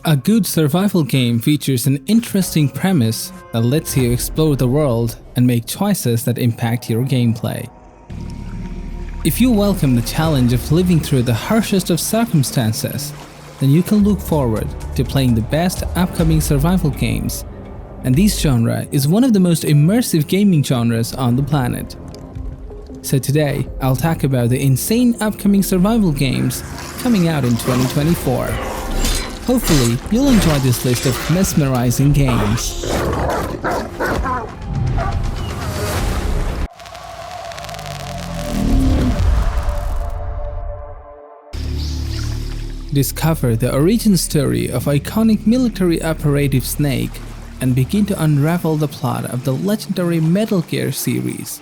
A good survival game features an interesting premise that lets you explore the world and make choices that impact your gameplay. If you welcome the challenge of living through the harshest of circumstances, then you can look forward to playing the best upcoming survival games, and this genre is one of the most immersive gaming genres on the planet. So today, I'll talk about the insane upcoming survival games coming out in 2024. Hopefully, you'll enjoy this list of mesmerizing games. Discover the origin story of iconic military operative S.T.A.L.K.E.R and begin to unravel the plot of the legendary Metal Gear series.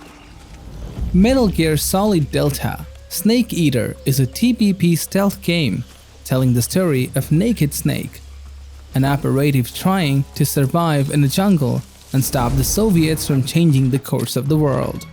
Metal Gear Solid Delta Snake Eater is a TPP stealth game telling the story of Naked Snake, an operative trying to survive in the jungle and stop the Soviets from changing the course of the world.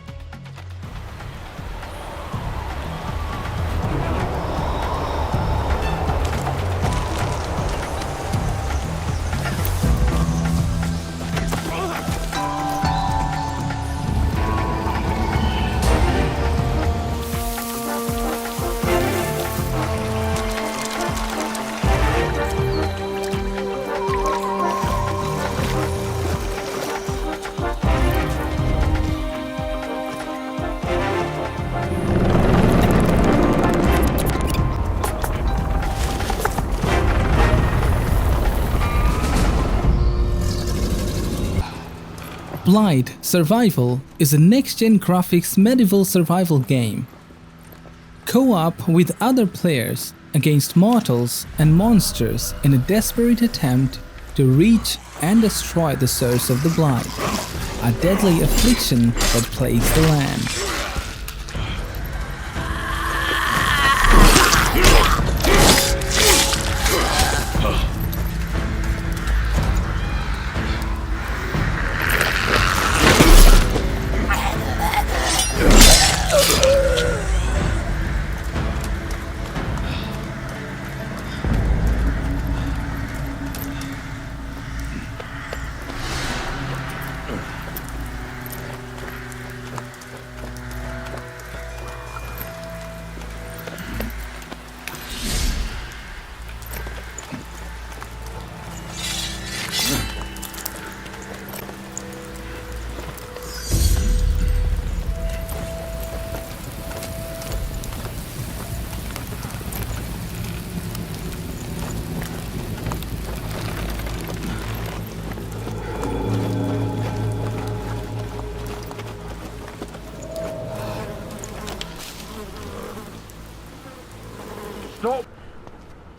Blight Survival is a next-gen graphics medieval survival game. Co-op with other players against mortals and monsters in a desperate attempt to reach and destroy the source of the Blight, a deadly affliction that plagues the land.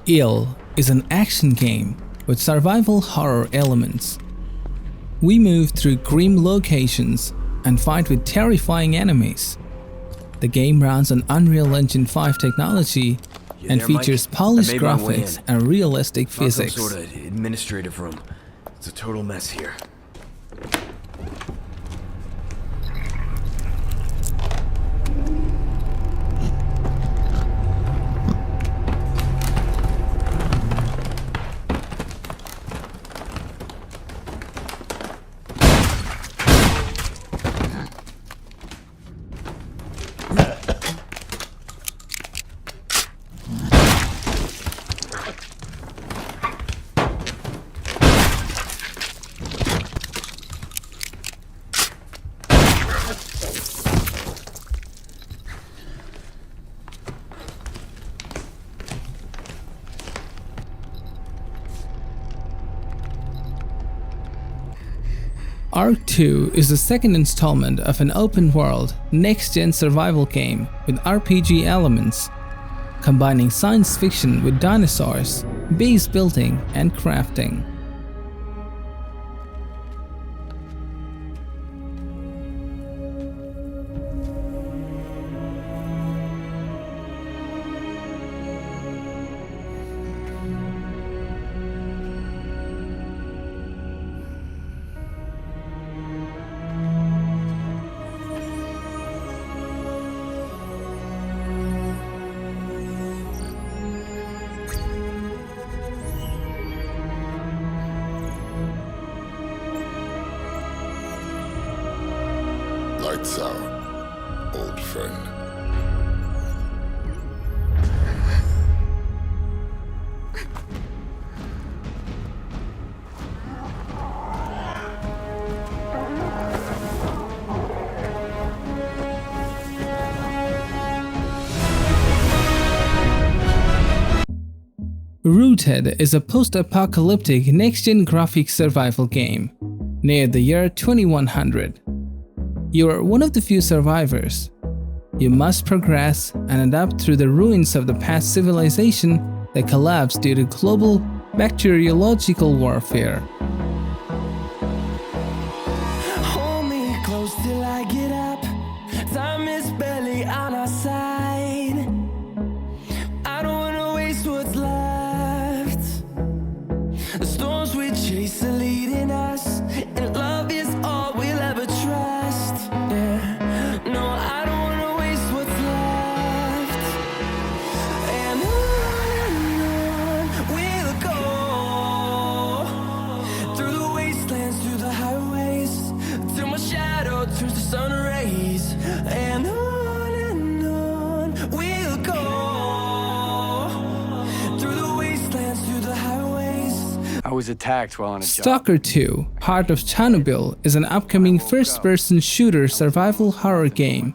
S.T.A.L.K.E.R is an action game with survival horror elements. We move through grim locations and fight with terrifying enemies. The game runs on Unreal Engine 5 technology and features polished graphics and realistic physics. Some sort of administrative room. It's a total mess here. Ark 2 is the second installment of an open-world, next-gen survival game with RPG elements, combining science fiction with dinosaurs, base building, and crafting. Lights out, old friend. Rooted is a post-apocalyptic next-gen graphics survival game, near the year 2100. You are one of the few survivors. You must progress and adapt through the ruins of the past civilization that collapsed due to global bacteriological warfare. Hold me close till I get up. Time is barely on our side. I don't wanna waste what's left. The storms we chase are leading us, and love is all we'll ever trust. Yeah, no, I don't wanna waste what's left. And on we'll go, through the wastelands, through the highways, till my shadow turns to sun rays. And on we'll go, through the wastelands, through the highways. I was attacked while on a job. S.T.A.L.K.E.R 2, Heart of Chornobyl is an upcoming first-person shooter survival horror game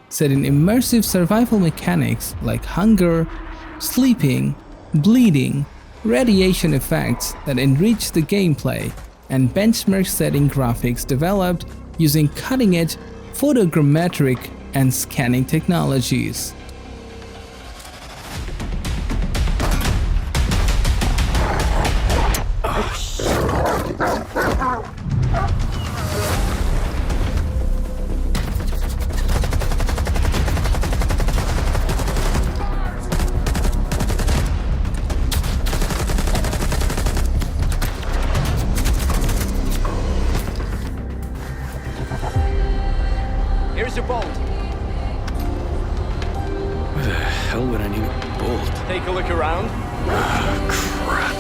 set in immersive survival mechanics like hunger, sleeping, bleeding, radiation effects that enrich the gameplay, and benchmark-setting graphics developed using cutting-edge photogrammetric and scanning technologies. Here's your bolt. Why the hell would I need a bolt? Take a look around. Crap.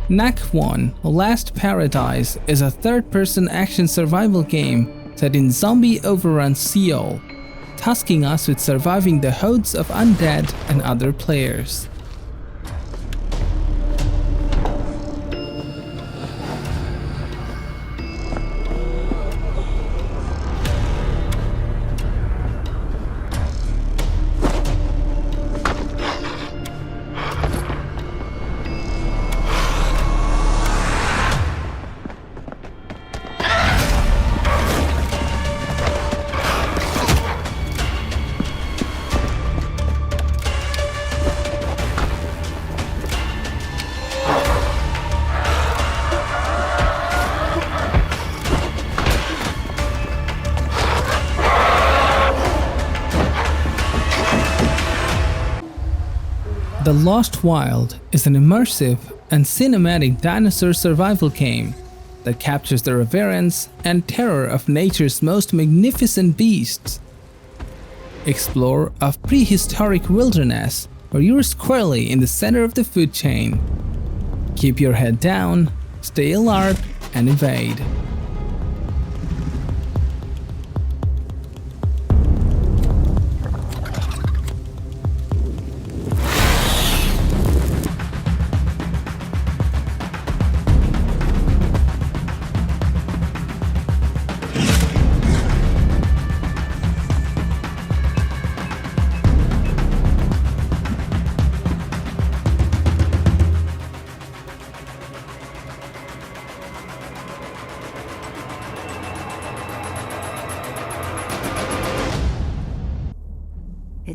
Nakwon, Last Paradise is a third-person action survival game set in zombie overrun Seoul, tasking us with surviving the hordes of undead and other players. The Lost Wild is an immersive and cinematic dinosaur survival game that captures the reverence and terror of nature's most magnificent beasts. Explore a prehistoric wilderness where you're squarely in the center of the food chain. Keep your head down, stay alert, and evade.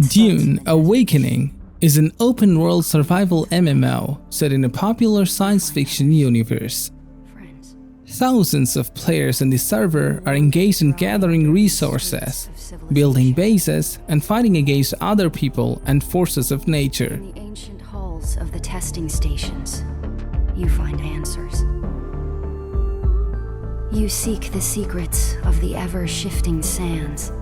Dune Awakening is an open-world survival MMO set in a popular science fiction universe. Thousands of players in the server are engaged in gathering resources, building bases, and fighting against other people and forces of nature. In the ancient halls of the testing stations, you find answers. You seek the secrets of the ever-shifting sands.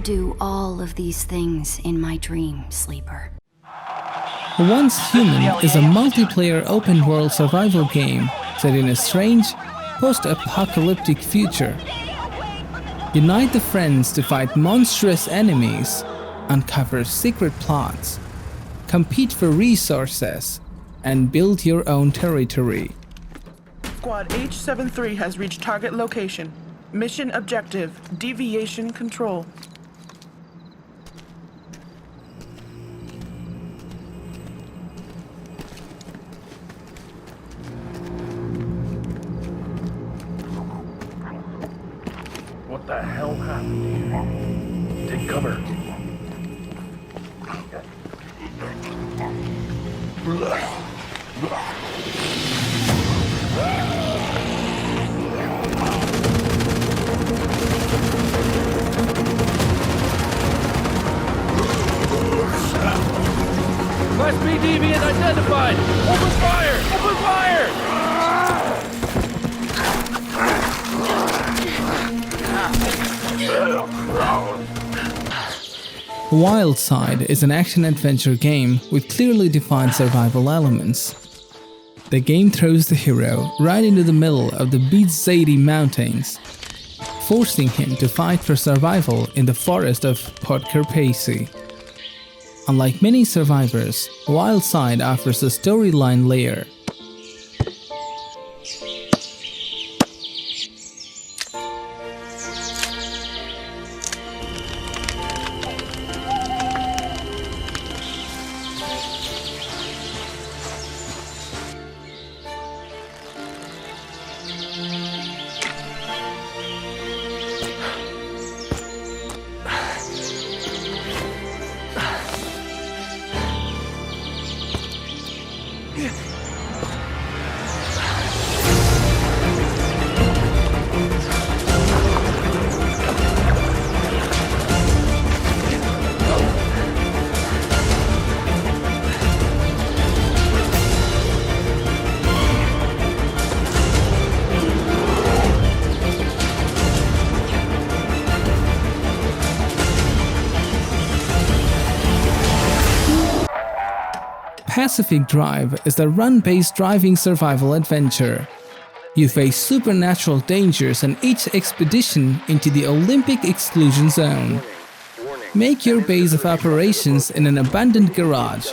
do all of these things in my dream, Sleeper. Once Human is a multiplayer open-world survival game set in a strange, post-apocalyptic future. Unite the friends to fight monstrous enemies, uncover secret plots, compete for resources, and build your own territory. Squad H-73 has reached target location. Mission objective, deviation control. What the hell happened here? Take cover. Class B deviant identified! Open fire! Open fire! Wildside is an action-adventure game with clearly defined survival elements. The game throws the hero right into the middle of the Beats-Zadie Mountains, forcing him to fight for survival in the forest of Podkerpesi. Unlike many survivors, Wildside offers a storyline layer. Pacific Drive is a run-based driving survival adventure. You face supernatural dangers on each expedition into the Olympic exclusion zone. Make your base of operations in an abandoned garage,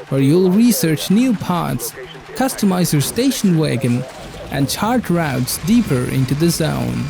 where you'll research new paths, customize your station wagon, and chart routes deeper into the zone.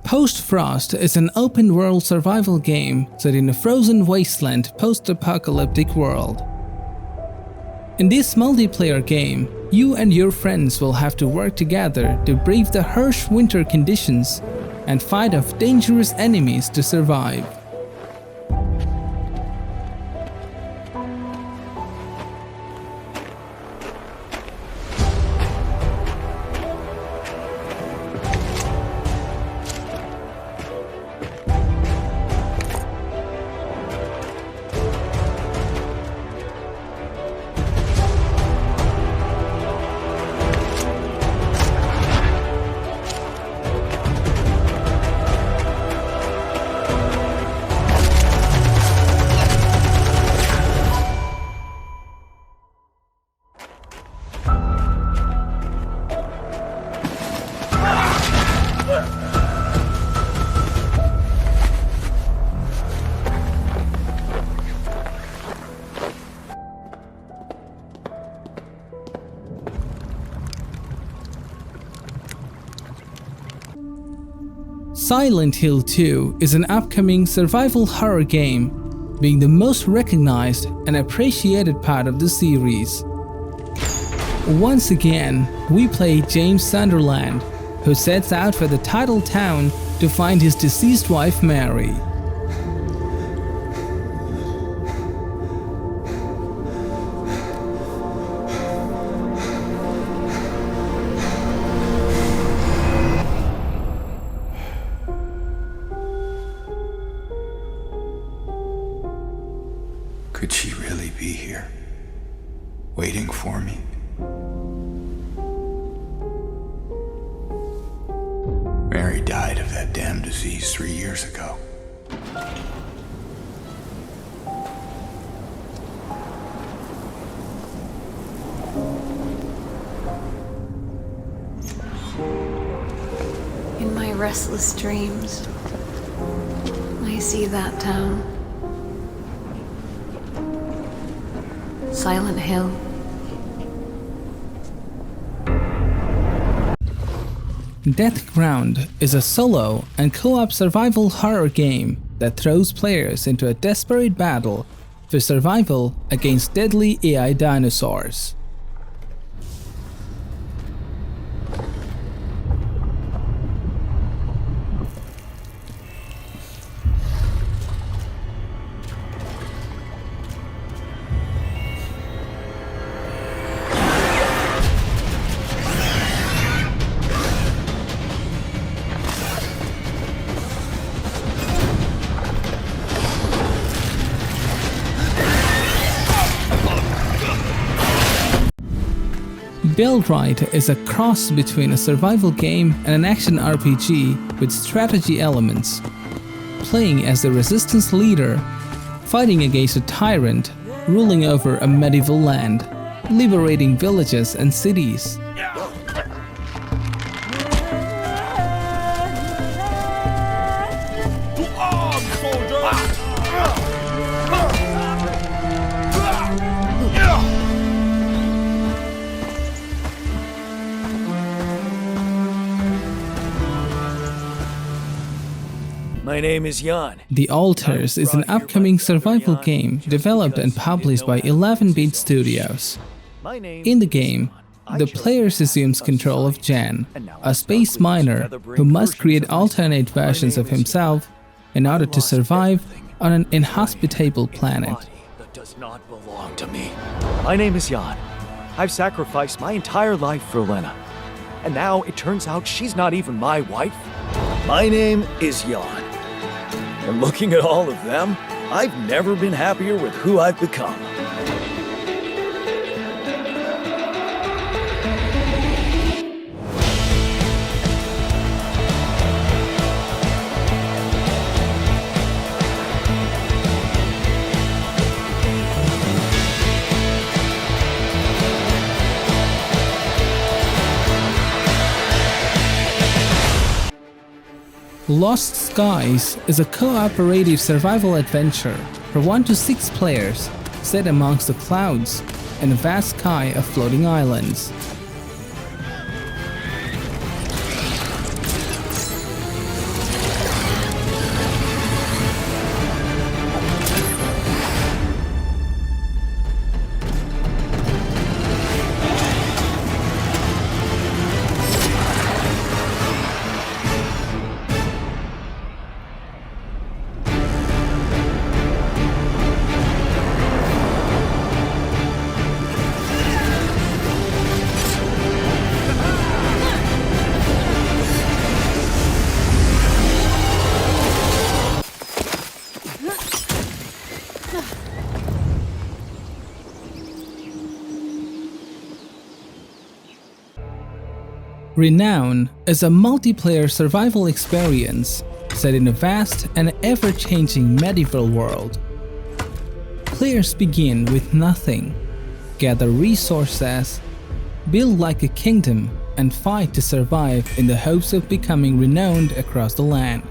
POSTFROST is an open-world survival game set in a frozen wasteland post-apocalyptic world. In this multiplayer game, you and your friends will have to work together to brave the harsh winter conditions and fight off dangerous enemies to survive. Silent Hill 2 is an upcoming survival horror game being the most recognized and appreciated part of the series. Once again, we play James Sunderland, who sets out for the title town to find his deceased wife Mary. Could she really be here, waiting for me? Mary died of that damn disease 3 years ago. In my restless dreams, I see that town. Silent Hill. Deathground is a solo and co-op survival horror game that throws players into a desperate battle for survival against deadly AI dinosaurs. Bellwright is a cross between a survival game and an action RPG with strategy elements. Playing as the resistance leader, fighting against a tyrant, ruling over a medieval land, liberating villages and cities. My name is Jan. The Altars is an upcoming survival game developed and published by 11-Bit Studios. In the game, the player assumes control of Jan, a space miner who must create alternate versions of himself in order to survive on an inhospitable planet. That does not belong to me. My name is Jan. I've sacrificed my entire life for Lena. And now it turns out she's not even my wife. My name is Jan. And looking at all of them, I've never been happier with who I've become. Lost Skies is a cooperative survival adventure for 1 to 6 players set amongst the clouds in a vast sky of floating islands. Renown is a multiplayer survival experience set in a vast and ever-changing medieval world. Players begin with nothing, gather resources, build like a kingdom, and fight to survive in the hopes of becoming renowned across the land.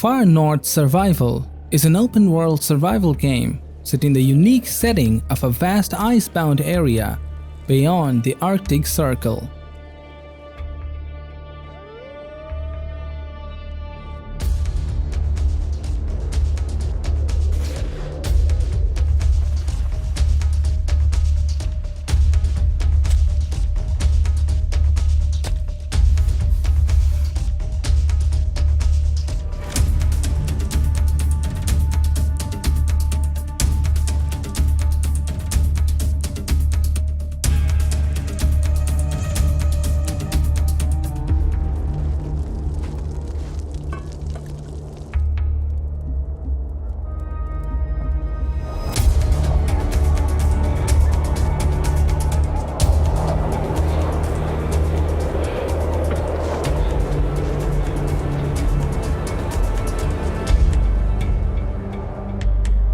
Far North Survival is an open-world survival game set in the unique setting of a vast icebound area beyond the Arctic Circle.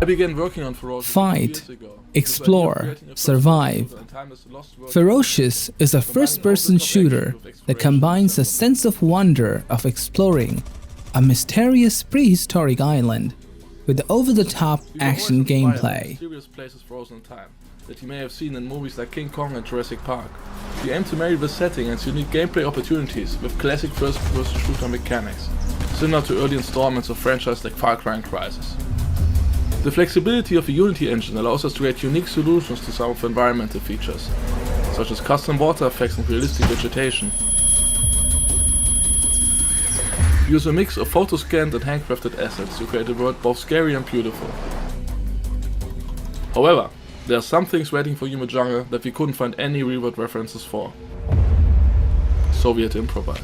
I began working on Ferocious Fight, Explore, Survive. Ferocious is a first-person shooter that combines a sense of wonder of exploring a mysterious prehistoric island with over-the-top action gameplay. Mysterious places frozen in time that you may have seen in movies like King Kong and Jurassic Park. We aim to marry the setting and unique gameplay opportunities with classic first-person shooter mechanics, similar to early installments of franchises like Far Cry and Crysis. The flexibility of the Unity engine allows us to create unique solutions to some of the environmental features, such as custom water effects and realistic vegetation. We use a mix of photo-scanned and handcrafted assets to create a world both scary and beautiful. However, there are some things waiting for you in the jungle that we couldn't find any real-world references for. So we had to improvise.